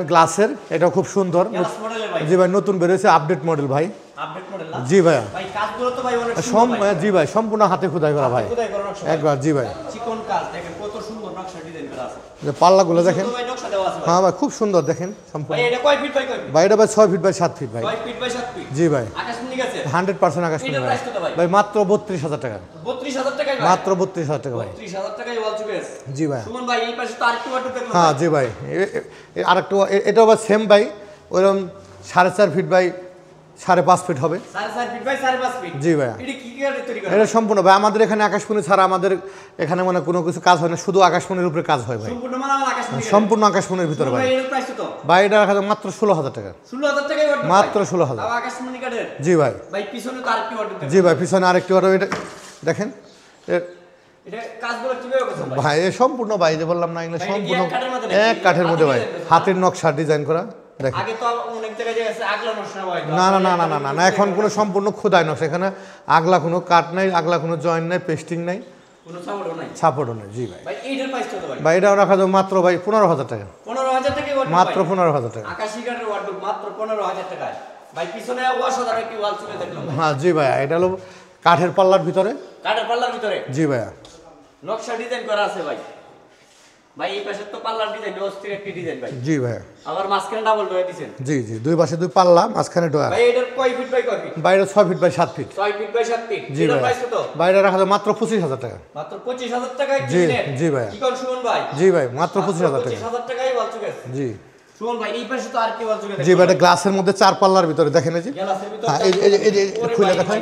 গ্লাসের এটা খুব সুন্দর জি ভাই নতুন বের হয়েছে আপডেট মডেল ভাই জি ভাই ভাই কাজগুলো তো ভাই অনেক সুন্দর ভাই জি ভাই সম্পূর্ণ হাতে খোদাই করা ভাই একবার জি ভাই চিকন কাজ দেখেন কত সুন্দর নকশা ডিজাইন করা আছে যে পাল্লাগুলো দেখেন ভাই নকশা দেওয়া আছে হ্যাঁ ভাই খুব সুন্দর দেখেন সম্পূর্ণ ভাই এটা কয় ফিট বাই কয় ফিট ভাই এটা ভাই 6 ফিট বাই 7 ফিট ভাই 6 ফিট বাই 7 ফিট জি ভাই আকাশমণি গেছে 100% আকাশমণি ভাই ভাই মাত্র 32000 টাকা 32000 টাকায় ভাই মাত্র 32000 টাকা ভাই 32000 টাকায় ওয়াল চুকেস জি ভাই সুমন ভাই এই পাশে তো আরেকটু ওয়াটু দেখলাম হ্যাঁ জি ভাই আরেকটু এটাও আবার সেম ভাই ওরকম 4.5 ফিট বাই 5.5 ফিট হবে 4.5 ফিট বাই 5.5 ফিট জি ভাই এটা কি কাঠের তৈরি করা এটা সম্পূর্ণ ভাই আমাদের এখানে আকাশমণি ছাড়া আমাদের এখানে মানে কোনো কিছু কাজ হয় না শুধু আকাশমণির উপরে কাজ হয় ভাই সম্পূর্ণ মানে আকাশমণি সম্পূর্ণ আকাশমণির ভিতরে ভাই এর প্রাইস কত ভাই এটা রাখা যায় মাত্র 16000 টাকা 16000 টাকায় ওয়াটু মাত্র 16000 আর আকাশমণি কাঠের জি ভাই ভাই পিছনে তো আরেকটু ওয়াটু জি ভাই পিছনে আরেকটি অর্ডার এটা দেখেন এটা কাজগুলো কিভাবে করছেন ভাই ভাই এ সম্পূর্ণ ভাই যে বললাম না এগুলো ভাই, সম্পূর্ণ এক কাঠের মধ্যে এক কাঠের মধ্যে ভাই হাতের নকশা ডিজাইন করা দেখেন আগে তো অনেক জায়গায় আছে আগলা নকশা হয় না না না না না না না এখন কোনো সম্পূর্ণ খোদাই নকশা এখানে আগলা কোনো কাট নাই আগলা কোনো জয়েন্ট নাই পেস্টিং নাই কোনো সাপোর্টও নাই ছাপড়ও নাই জি ভাই ভাই এইটার প্রাইস কত ভাই ভাই এটাও রাখা যাবে মাত্র ভাই 15000 টাকা 15000 টাকায় ওয়াটু মাত্র 15000 টাকা আকাশী কাঠের ওয়াটু মাত্র 15000 টাকায় ভাই পিছনে অসাধারণ একটি ওয়াল চুকে দেখলাম ভাই হ্যাঁ জি ভাই এটা হলো কাঠের পাল্লার ভিতরে কাঠের পাল্লার ভিতরে জি ভাইয়া নকশা ডিজাইন করা আছে ভাই ভাই এই পাশে তো পাল্লার ডিজাইন অস্থির একটি ডিজাইন ভাই জি ভাইয়া আবার মাঝখানে ডাবল ডোর দিয়েছেন জি জি দুই পাশে দুই পাল্লা মাঝখানে ডোয়ার ভাই এটার কয় ফিট বাই কয় ফিট বাইরে 6 feet by 7 feet 6 feet by 7 feet জি এটার ভাই প্রাইস কত বাইরে রাখা যাবে মাত্র 25000 টাকা মাত্র 25000 টাকায় জি কিনে জি ভাই কি কোন সুমন ভাই জি ভাই মাত্র 25000 টাকা 25000 টাকায় ওয়াল চুকে জি সুমন ভাই এই পাশে তো আর কি ওয়াল চুকে জি ভাই এটা গ্লাসের মধ্যে 4 পাল্লার ভিতরে দেখেন এই যে গ্লাসের ভিতর হ্যাঁ এই খুলে দেখাই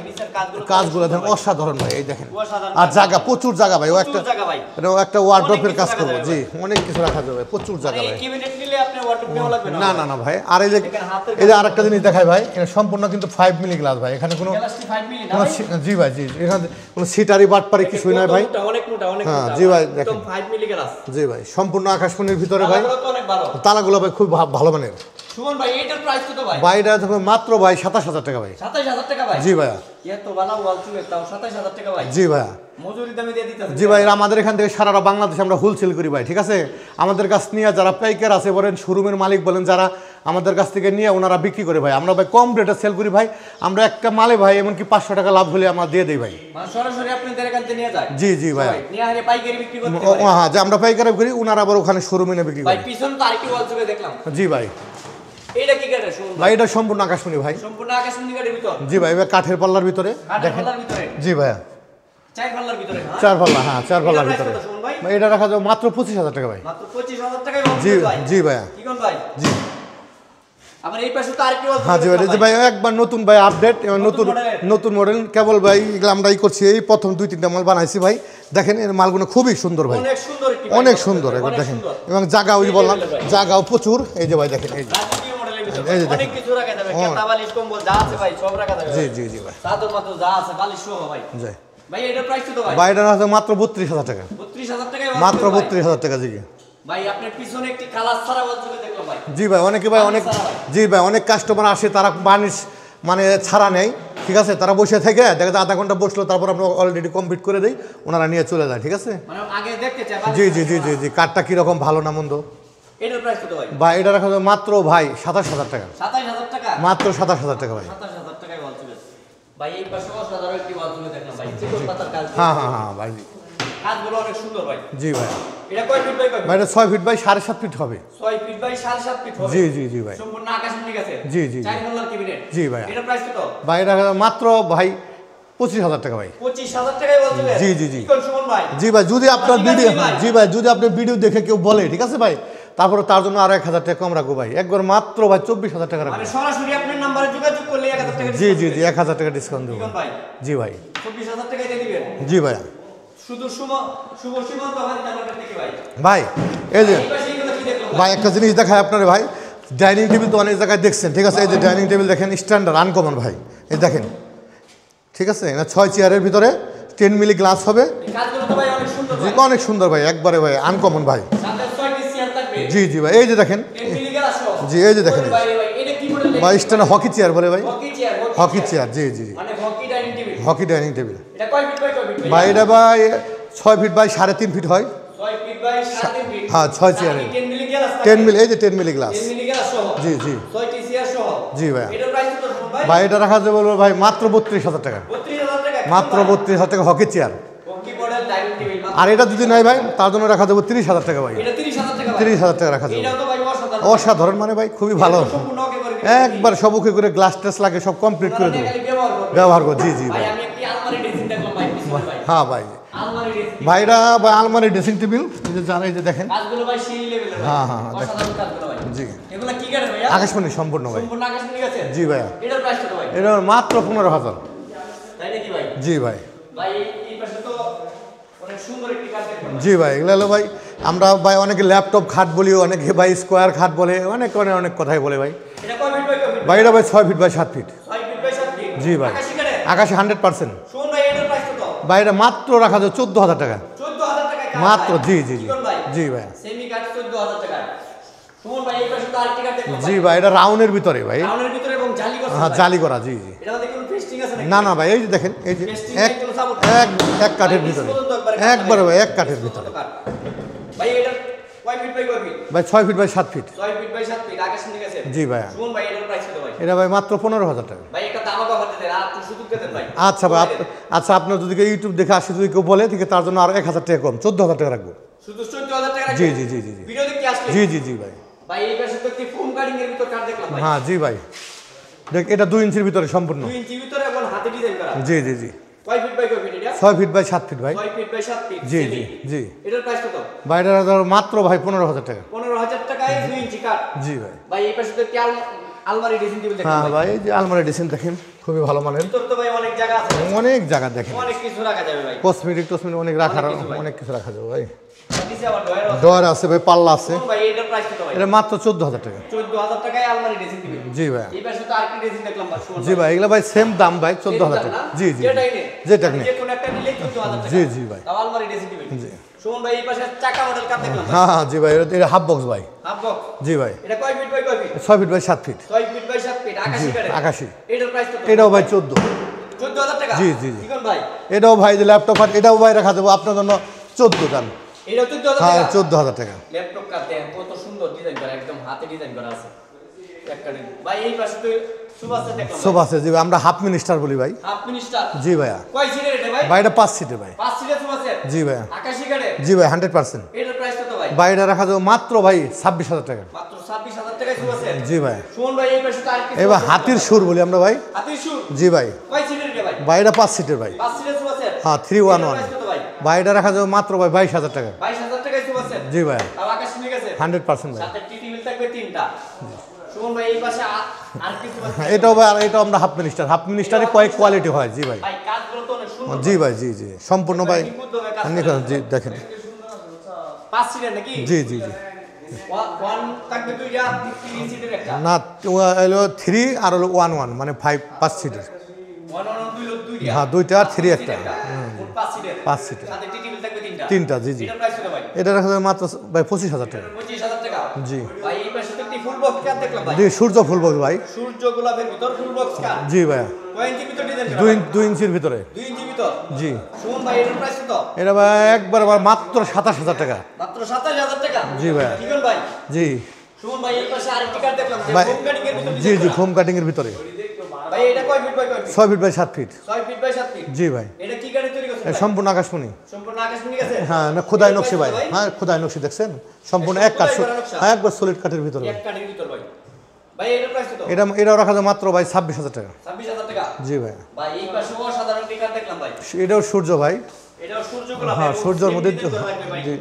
কাজগুলো দেখেন অসাধারণ ভাই এই দেখেন অসাধারণ আর জায়গা প্রচুর জায়গা ভাই ও একটা জায়গা ভাই এটা একটা ওয়ার্ড্রপের কাজ কিছু করব রাখা জি অনেক কিছু রাখা যাবে প্রচুর জায়গা এই ভাই ক্যাবিনেট নিলে আপনি ওয়াটার নেওয়া লাগবে না না না ভাই আর এই যে এখানে হাতের এই যে আরেকটা জিনিস দেখাই ভাই এটা সম্পূর্ণ কিন্তু 5 মিলি গ্লাস ভাই এখানে কোনো গ্লাসটি 5 মিলি না কোনো ভাই জি ভাই জি এখানে কোনো সিটারি বাটপারি কিছুই নাই ভাই অনেক মোটা অনেক হ্যাঁ, মোটা জি ভাই, একদম দেখেন। 5 মিলি গ্লাস জি ভাই সম্পূর্ণ আকাশমণির ভিতরে ভাই তালাগুলো তো অনেক ভালো তালাগুলো ভাই খুব ভালো মানের সুমন ভাই এটার প্রাইস কত ভাই বাইরে থাকবে মাত্র ভাই 27000 টাকা ভাই 27000 টাকা ভাই জি ভাইয়া এত ভালো ওয়াল চুকে তাও 27000 টাকা ভাই জি ভাইয়া মজুরি দামে দিয়ে দিতে জি ভাই আমাদের এখান থেকে সারা বাংলাদেশে আমরা হোলসেল করি ভাই ঠিক আছে আমাদের কাছ নিয়ে যারা পাইকার আছে বলেন শোরুমের মালিক বলেন যারা আমাদের কাছ থেকে নিয়ে ওনারা বিক্রি করে ভাই আমরা ভাই কম রেটে সেল করি ভাই আমরা একটা মালে ভাই এমনকি 500 টাকা লাভ হলে আমরা দিয়ে দেই ভাই মানে সরাসরি আপনাদের এখান থেকে নিয়ে যায় জি জি ভাই নিয়ে আরে পাইকারি বিক্রি করতে ও পারে হ্যাঁ যে আমরা পাইকারি করি ওনারা আবার ওখানে শোরুমে নিয়ে বিক্রি ভাই করে পিছন তো আরেকটি ওয়াল চুকে দেখলাম জি ভাই এইটা কি কাটে সুমন ভাই এটা সম্পূর্ণ আকাশমণি ভাই সম্পূর্ণ আকাশমণি কাঠের ভিতর জি ভাই এবার কাঠের পাল্লার ভিতরে কাঠের দেখেন পাল্লার ভিতরে জি ভাইয়া চার পাল্লার ভিতরে হ্যাঁ 4 পাল্লা হ্যাঁ 4 পাল্লার এটার ভিতরে price কত সুমন ভাই ভাই এটা রাখা যাবে মাত্র 25000 টাকা ভাই মাত্র 25000 টাকায় ওয়াল জি চুকে ভাই জি ভাইয়া কি কোন ভাই জি আবার এই পাশে তো আরেকটি ওয়াল হ্যাঁ জি ভাই এই যে ভাই একবার নতুন ভাই আপডেট নতুন নতুন মডেল কেবল ভাই এগুলো আমরা করছি এই প্রথম 2-3টা মাল বানাইছি ভাই দেখেন এর মালগুলো খুবই সুন্দর ভাই অনেক সুন্দর একটি অনেক সুন্দর একবার দেখেন এবং জায়গা ওই বললাম জায়গাও প্রচুর এই যে ভাই দেখেন এই যে রাজকীয় মডেলের ভিতর এই যে অনেক কিছু রাখা যাবে কেতা বালিশ কম্বল যা আছে ভাই সব রাখা যাবে জি জি জি ভাই চাদর মাত্র যা আছে বালিশ সহ ভাই জি ভাই এটার প্রাইস কত ভাই ভাই এটা আছে মাত্র 32000 টাকা 32000 টাকায় মাত্র 32000 টাকা জি ভাই আপনার পিছনে একটি কালার ছাড়া ওয়াল চুকে দেখলাম ভাই জি ভাই অনেকে ভাই অনেক জি ভাই অনেক কাস্টমার আসে তারা বানিশ মানে ছাড়া নেই ঠিক আছে তারা বসে থেকে দেখা যায় আধা ঘন্টা বসলো তারপর আমরা অলরেডি কমপ্লিট করে দিই ওনারা নিয়ে চলে যায় ঠিক আছে মানে আগে দেখতে চাই জি জি জি জি জি কাঠটা কীরকম ভালো না মন্দ এটার প্রাইস কত ভাই ভাই এটা রাখা যাবে মাত্র ভাই 27000 টাকা 27000 টাকা মাত্র 27000 টাকা ভাই 27000 টাকায় ওয়াল চুকে ভাই এই পাশে অসাধারণ একটি ওয়াল চুকে দেখলাম ভাই চিকন পাতার কাজ হ্যাঁ হ্যাঁ হ্যাঁ ভাই কাজগুলো অনেক সুন্দর ভাই জি ভাই এটা কয় ফিট বাই কয় ফিট ভাই এটা 6 ফিট বাই 7.5 ফিট হবে 6 ফিট বাই 7.5 ফিট হবে জি জি জি ভাই সম্পূর্ণ আকাশমণি গেছে জি জি চার পাল্লার ক্যাবিনেট জি ভাই এটার প্রাইস কত ভাই এটা রাখা যাবে মাত্র ভাই 25000 টাকা ভাই 25000 টাকায় ওয়াল চুকে জি, জি, জি। কি কোন সুমন ভাই জি ভাই যদি আপনার ঠিক আছে ভিডিও ভাই। জি ভাই যদি আপনি ভিডিও দেখে কেউ বলে ঠিক আছে ভাই তারপরে তার জন্য আরো 1000 টাকা কম রাখবো ভাই একবার মাত্র ভাই 24000 টাকা রাখবো মানে সরাসরি আপনার নম্বরে যোগাযোগ করলে 1000 টাকা জি জি জি 1000 টাকা ডিসকাউন্ট দেবো কোন ভাই জি ভাই 24000 টাকা দিয়ে দিবেন জি ভাই শুধু শুভ সীমান্ত হাতে জানাবেন থেকে ভাই ভাই এই যে এই পাশে এগুলো কি দেখলাম ভাই একটা জিনিস দেখায় আপনারে ভাই ডাইনিং টেবিল তো অনেক জায়গায় দেখছেন ঠিক আছে এই যে ডাইনিং টেবিল দেখেন স্ট্যান্ডার্ড আনকমন ভাই এই দেখেন ঠিক আছে এটা 6 চেয়ারের ভিতরে 10 মিলি গ্লাস হবে এই কাজগুলো তো ভাই অনেক সুন্দর জি ভাই অনেক সুন্দর ভাই একবারে ভাই আনকমন ভাই সাথে 6টি চেয়ার থাকবে জি জি ভাই এই যে দেখেন 10 মিলি গ্লাস সহ জি এই যে দেখেন ভাই ভাই এটা কি মডেল ভাই স্ট্যান্ডার্ড হকি চেয়ার বলে ভাই হকি চেয়ার হকি চেয়ার জি জি জি মানে hockey dining table hockey dining table এটা কয় ফিট বাই কয় ফিট ভাই এটা ভাই 6 ফিট বাই 3.5 ফিট হয় 6 ফিট বাই 3.5 ফিট হ্যাঁ 6 চেয়ারের 10 মিলি গ্লাস 10 মিলি, এই যে 10 মিলি গ্লাস। 10 মিলি গ্লাস সহ। জি জি 6টি চেয়ার সহ। জি ভাই। এটার প্রাইস কত ভাই? ভাই এটা রাখা যাবে বলবো ভাই মাত্র 32,000 টাকা। 32,000 টাকা। মাত্র 32,000 টাকা hockey chair. Hockey model dining table. আর এটা যদি নাই ভাই তার জন্য রাখা যাবে 30,000 টাকা ভাই। এটা 30,000 টাকা ভাই। 30,000 টাকা রাখা যাবে। এটা তো ভাই অসাধারণ। অসাধারণ মানে ভাই খুবই ভালো। সম্পূর্ণ ওকে করে একবার সবুকে করে গ্লাস টেস্ট লাগে সব কমপ্লিট করে দেবো। খালি ব্যবহার করবে। ব্যবহার করো জি জি ভাই ভাই। আমি একটি আলমারি ড্রেসিং দেখলাম ভাই পিছনে ভাই। হ্যাঁ ভাই আলমারি ড্রেসিং। ভাইরা ভাই আলমারি ড্রেসিং টেবিল এই যে জানেন এই যে দেখেন। কাজগুলো ভাই সেই লেভেলের ভাই। হ্যাঁ, হ্যাঁ, হ্যাঁ, অসাধারণ কাজগুলো ভাই। জি এগুলো কি কাটে ভাইয়া? আকাশমণি সম্পূর্ণ ভাই। সম্পূর্ণ আকাশমণি আছে? জি ভাইয়া। এটার প্রাইস কত ভাই? এটা মাত্র 15,000। তাই নাকি ভাই? জি ভাই। ভাই এই পাশে তো অনেক সুন্দর একটি কাজ দেখলাম। জি ভাই এগুলো হলো ভাই আমরা ভাই অনেকে ল্যাপটপ খাট বলি, অনেকে ভাই স্কোয়ার খাট বলে, অনেক অনেক অনেক কথাই বলে ভাই। এটা কয় ফিট বাই কয় ফিট? ভাই এটা ভাই 6 feet by 7 feet. 6 feet by 7 feet. জি ভাই। আকাশি কাটে? আকাশে 100%। শুন ভাই এটার প্রাইস কত? ভাই এটা মাত্র রাখা যাবে 14,000 টাকা। 14,000 টাকায় কাজ। মাত্র ভাই। জি জি কি জি কোন ভাই? জি ভাই। সেমি কাট 14,000 টাকায়। শুন ভাই এই পাশে তো আরেকটি কাট দেখলাম জি ভাই এটা রাউন্ডের ভিতরে ভাই। রাউন্ডের ভিতরে এবং জালি করছে হ্যাঁ ভাই। জালি করা জি জি। এটা মধ্যে কোনো পেস্টিং আছে নাকি? না না ভাই এই যে দেখেন এই যে পেস্টিং এক নাই, কোনো সাপোর্ট এক কাঠের ভিতরে একবারে ভাই এক কাঠের ভিতরে। ভাই এটা কয় ফিট বাই কয় ফিট? ভাই 6 feet by 7 feet. 6 feet by 7 feet আকাশমণি আছে? জি ভাই। শুন ভাই এটার প্রাইস কত ভাই? এটা ভাই মাত্র 15,000 টাকা। ভাই একটা দামা কভার দেন আর একটু সুযোগ দেন ভাই। আচ্ছা ভাই আচ্ছা আপনার যদি কেউ ইউটিউব দেখে আসে যদি কেউ বলে ঠিক আছে, তার জন্য আরো 1,000 টাকা কম 14,000 টাকা রাখবো। শুধু 14,000 টাকা রাখবেন? জি জি জি জি জি ভিডিও দেখতে আসলে? জি জি জি ভাই। ভাই এই পাশে তো একটি ফোম কাটিং এর ভিতর কাট দেখলাম ভাই। হ্যাঁ জি ভাই দেখ এটা 2 ইঞ্চির ভিতরে সম্পূর্ণ। 2 ইঞ্চি ভিতরে এবং হাতে ডিজাইন করা। জি জি জি কয় ফিট বাই কয় ফিট এটা? 6 ফিট বাই 7 ফিট ভাই। 6 ফিট বাই 7 ফিট। জি semi। জি জি এটার প্রাইস কত? ভাই এটা মাত্র ভাই 15,000 টাকা। 15,000 টাকায় 2 ইঞ্চি কাট। জি ভাই। ভাই এই পাশে তো একটি আলমারি ড্রেসিং টেবিল দেখলাম হ্যাঁ ভাই। ভাই এই যে আলমারি ডিজাইন দেখেন খুবই ভালো মানের, ভিতর তো ভাই অনেক জায়গা আছে। অনেক জায়গা দেখেন, অনেক কিছু রাখা যাবে ভাই। কসমেটিক টসমেটিক অনেক রাখার অনেক কিছু ভাই। অনেক কিছু রাখা যাবে ভাই। নিচে আবার ডয়ার আছে। ডোর আছে ভাই, পাল্লা আছে। শুনুন ভাই এটার প্রাইস কত ভাই? এটা মাত্র 14,000 টাকা। 14,000 টাকায় আলমারি ড্রেসিং টেবিল। জি ভাই। এই পাশে তো আরেকটি ড্রেসিং দেখলাম ভাই। শুনুন জি ভাই এগুলো ভাই সেম দাম ভাই 14,000 টাকা। জি জি যেটাই নে। যেটা নেই। যে কোনো একটা নিলে 14,000 টাকা। জি জি ভাই। তাও আলমারি ড্রেসিং টেবিল। জি। শুনুন ভাই এই পাশে চাকা মডেল কাট দেখলাম ভাই। হ্যাঁ হ্যাঁ জি ভাই এটা হাফ বক্স ভাই। Half box. জি ভাই এটা কয় ফিট বাই কয় feet? 6 feet by 7 feet. 6 feet by 7 feet আকাশি কাটে। আকাশি। এটার প্রাইস কত? এটাও ভাই 14। 14,000 টাকা। জি, জি, জি। কি কোন ভাই? এটাও ভাই যে ল্যাপটপ আর এটাও ভাই রাখা দেবো আপনার জন্য 14 দাম। এটা 14,000 হ্যাঁ টাকা। 14,000 টাকা। ল্যাপটপ কাট দেন কত সুন্দর ডিজাইন করা, একদম হাতে ডিজাইন করা আছে। একটা ভাই এই পাশে তো সুবাস দেখলাম। সব আছে জি ভাই, আমরা হাফ মিনিস্টার বলি ভাই। Half minister. জি ভাইয়া। কয় সিটের এটা ভাই? ভাই এটা 5 সিটের ভাই। 5 সিটের সুবাস। জি ভাইয়া। আকাশি কাটে। জি ভাই 100%। এটার প্রাইস কত ভাই? ভাই এটা রাখা যাবে মাত্র ভাই 26,000 টাকা। মাত্র 26,000 টাকায় সুবাস। জি ভাই। শুনুন ভাই এই পাশে তো আরেকটি এবার হাতির সুর বলি আমরা ভাই। হাতির সুর। জি ভাই। কয় সিটের এটা ভাই? ভাই এটা 5 সিটের ভাই। 5 সিটের সুবাস। হ্যাঁ 311। প্রাইস কত ভাই? ভাই এটা রাখা যাবে মাত্র ভাই 22,000 টাকা। 22,000 টাকায় সুবাস। জি ভাই আর আকাশি নিয়ে গেছে। 100% ভাই। সাথে টি টেবিল থাকবে 3টা। শুনুন ভাই এই পাশে আর কিছু আছে? হ্যাঁ এটাও ভাই এটাও আমরা হাফ মিনিস্টার, হাফ মিনিস্টারই কয়েক কোয়ালিটি হয়। জি ভাই। ভাই কাজগুলো তো অনেক সুন্দর। জি ভাই জি জি সম্পূর্ণ ভাই। জি দেখেন। 5 সিটের নাকি? জি জি জি ওয়ান থাকবে দুইটা, 3 সিটের একটা। না হলো 3 আর হলো 1 মানে 5 সিটের। ওয়ান ওয়ান দুই লোক দুইটা। হ্যাঁ 2টা আর 3 একটা। মোট 5 সিটের। 5 সিটের। সাথে টি টেবিল থাকবে 3টা। 3টা জি জি। এটার প্রাইস কত ভাই? এটা রাখা যাবে মাত্র ভাই 25,000 টাকা। 25,000 টাকা। জি। ভাই এই পাশে তো একটি ফুল বক্স কাট দেখলাম ভাই। জি সূর্য ফুল বক্স ভাই। সূর্য গোলাপের ভিতর ফুল বক্স কাট। জি ভাইয়া। কয় ইঞ্চি ভিতর ডিজাইন করা? 2 ইঞ্চির ভিতরে। 2 ইঞ্চি ভিতর। জি। শুনুন ভাই এটার প্রাইস কত? এটা ভাই একবার মাত্র 27,000 টাকা। মাত্র 27,000 টাকা। জি ভাই। কি কোন ভাই? জি শুনুন ভাই এই পাশে আরেকটি কাট দেখলাম যে ভাই। ফোম কাটিং এর ভিতর জি design জি করা। ফোম কাটিং এর ভিতরে। ভাই এটা কয় ফিট বাই কয় feet? 6 feet by 7 feet. 6 feet by 7 feet. জি ভাই। এটা কি কাঠে তৈরি করছেন ভাই? সম্পূর্ণ আকাশমণি। সম্পূর্ণ আকাশমণি গেছে? হ্যাঁ না খোদাই নকশি ভাই। হ্যাঁ খোদাই নকশি দেখছেন সম্পূর্ণ এক কাঠ। হ্যাঁ একবার সলিড কাঠের ভিতরে। এক কাঠের ভিতর ভাই। ভাই এটার প্রাইস কত? এটাও রাখা যায় মাত্র ভাই 26,000 টাকা। 26,000 টাকা। জি ভাই। ভাই এই পাশে অসাধারণ একটি কাঠ দেখলাম ভাই। এটাও সূর্য ভাই। এটাও সূর্য গোলাপ। হ্যাঁ সূর্যের মধ্যে জি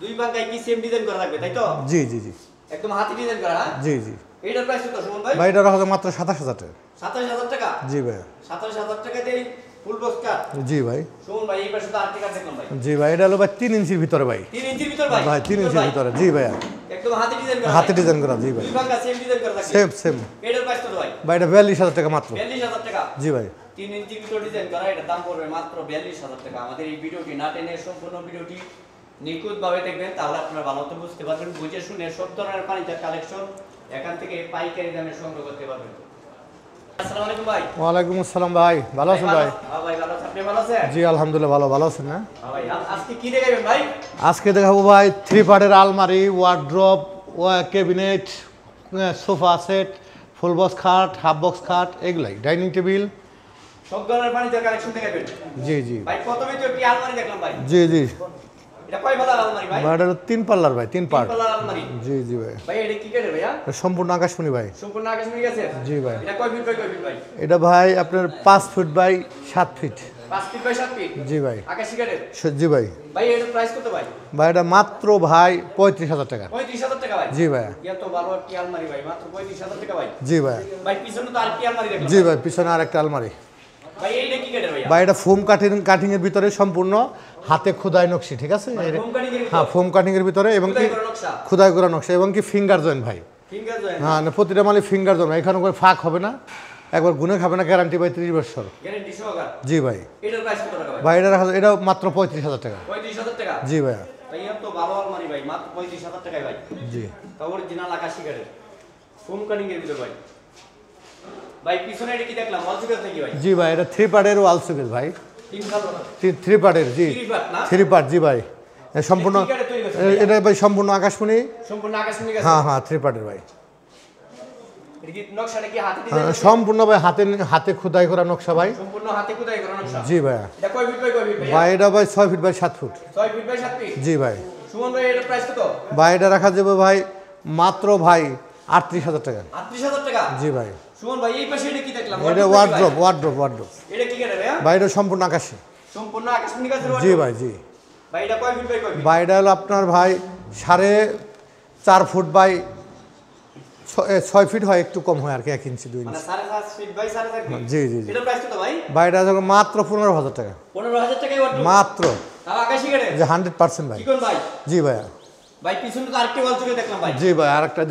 দুই বাঙ্কায় কি সেম ডিজাইন করা থাকবে তাই তো? জি জি জি একদম হাতি ডিজাইন করা। হ্যাঁ? জি জি এটার প্রাইস কত সুমন ভাই? ভাই এটা রাখা যায় মাত্র 27,000 টাকা। 27,000 টাকা। জি ভাই। 27,000 টাকা দিয়ে ফুল বক্স কাঠ। জি ভাই। সুমন ভাই এই পাশে তো আরেকটি কাঠ দেখলাম ভাই। জি ভাই এটা হলো ভাই 3 ইঞ্চির ভিতরে ভাই। 3 ইঞ্চির ভিতর ভাই। ভাই 3 ইঞ্চির ভিতরে। জি ভাইয়া। একদম হাতি ডিজাইন করা। হাতে ডিজাইন করা। জি ভাই। দুই বাঙ্কা সেম ডিজাইন করা থাকবে। Same same. এটার প্রাইস কত ভাই? ভাই এটা 42,000 টাকা মাত্র। 42,000 টাকা। জি ভাই। 3 ইঞ্চি ভিতর ডিজাইন করা, এটার দাম পড়বে মাত্র 42,000 টাকা। আমাদের এই ভিডিওটি না টেনে সম্পূর্ণ ভিডিওটি নিখুঁতভাবে দেখবেন, তাহলে আপনারা ভালো মতো বুঝতে পারবেন। বুঝে শুনে সব ধরনের ফার্নিচার কালেকশন এখান থেকে পাইকারি দামে সংগ্রহ করতে পারবেন। আসসালামু আলাইকুম ভাই। ওয়ালাইকুম আসসালাম ভাই। ভালো আছেন ভাই? হ্যাঁ ভাই ভালো আছেন। আপনি ভালো আছেন? জি আলহামদুলিল্লাহ ভালো আছেন না? হ্যাঁ ভাই। আজকে কি দেখাবেন ভাই? আজকে দেখাবো ভাই 3 পার্টের আলমারি, wardrobe, cabinet, sofa set, full box খাট, হাফ বক্স খাট, এগুলাই, ডাইনিং টেবিল। সব ধরনের ফার্নিচার কালেকশন দেখাবেন। জি জি ভাই প্রথমে তো একটি আলমারি দেখলাম ভাই। জি জি এটা কয় পাল্লার আলমারি ভাই? ভাই এটা 3 পাল্লার ভাই, 3 পার্ট। 3 পাল্লার আলমারি। জি জি ভাই। ভাই এটা কি কাঠের ভাইয়া? এটা সম্পূর্ণ আকাশমণি ভাই। সম্পূর্ণ আকাশমণি গেছে? জি ভাই। এটা কয় ফিট বাই কয় ফিট ভাই? এটা ভাই আপনার 5 foot by 7 feet. 5 feet by 7 feet? জি ভাই। আকাশি কাঠের? জি ভাই। ভাই এটার প্রাইস কত ভাই? ভাই এটা মাত্র ভাই 35,000 টাকা। 35,000 টাকা ভাই? জি ভাই। এত ভালো একটি আলমারি ভাই, মাত্র 35,000 টাকা ভাই? জি ভাই। ভাই পিছনে তো আরেকটি আলমারি দেখলাম। জি ভাই, পিছনে আরেকটা আলমারি। ভাই এইটা কি কাঠের ভাইয়া? ভাই এটা ফোম কাটিং এর ভিতরে সম্পূর্ণ হাতে খোদাই নকশি, ঠিক আছে? ফোম কাটিং এর ভিতরে? হ্যাঁ, ফোম কাটিং এর ভিতরে এবং কি খোদাই করা নকশা? খোদাই করা নকশা এবং কি ফিঙ্গার জয়েন্ট ভাই। Finger joint? হ্যাঁ, না প্রতিটা মালে ফিঙ্গার জয়েন্ট, এখানে কোনো ফাঁক হবে না, একবার গুনে খাবে না, গ্যারান্টি ভাই 30 বছর। গ্যারান্টি সহকার? জি ভাই। এটার প্রাইস কত টাকা ভাই? ভাই এটা মাত্র 35,000 টাকা। 35,000 টাকা? জি ভাই। ভাই এত ভালো আলমারি ভাই, মাত্র 35,000 টাকায় ভাই। জি তা অরিজিনাল আকাশি কাঠের ফোম কাটিং এর ভিতরে ভাই। ভাই পিছনে এটা কি দেখলাম? ওয়াল সুকেস নাকি ভাই? জি ভাই, এটা 3 পার্টের ওয়াল সুকেস ভাই। 3 পার্টের। জি 3 পার্ট না? 3 পার্ট। জি ভাই। সম্পূর্ণ এটা কি কাঠের তৈরি করছেন ভাই? এটা ভাই সম্পূর্ণ আকাশমণি। সম্পূর্ণ আকাশমণি গেছে? হ্যাঁ হ্যাঁ, 3 পার্টের ভাই। এটা কি নকশাটা কি হাতে ডিজাইন? সম্পূর্ণ ভাই হাতে খোদাই করা নকশা ভাই। সম্পূর্ণ হাতে খোদাই করা নকশা? জি ভাই। এটা কয় ফিট বাই কয় ফিট ভাই? ভাই এটা ভাই 6 feet by 7 foot. 6 feet by 7 feet? জি ভাই। সুমন ভাই এটার প্রাইস কত? ভাই এটা রাখা যাবে ভাই মাত্র ভাই 38,000 টাকা। 38,000 টাকা? জি ভাই। সুমন ভাই এই পাশে এটা কি দেখলাম? এটা ওয়ার্ড্রপ। এটা কি কাঠের ভাইয়া? ভাই এটা সম্পূর্ণ আকাশী। সম্পূর্ণ আকাশমণি কাঠের? জি ভাই। জি ভাই এটা কয় ফিট বাই কয় ফিট? ভাই এটা হলো আপনার ভাই 4.5 ফুট বাই 6 ফিট হয়, একটু কম হয় আর কি, 1 ইঞ্চি 2 মানে ইঞ্চি। 7.5 ফিট বাই 7.5 ফিট? জি জি জি। এটার প্রাইস কত ভাই? ভাই এটা হলো মাত্র 15,000 টাকা। 15,000 টাকায় ওয়ার্ড মাত্র। তাও আকাশি কাঠের? যে 100% ভাই। কি কোন ভাই? জি ভাই। ভাই পিছনে তো আরেকটি ওয়াল চুকে দেখলাম ভাই। জি ভাই, আরেকটা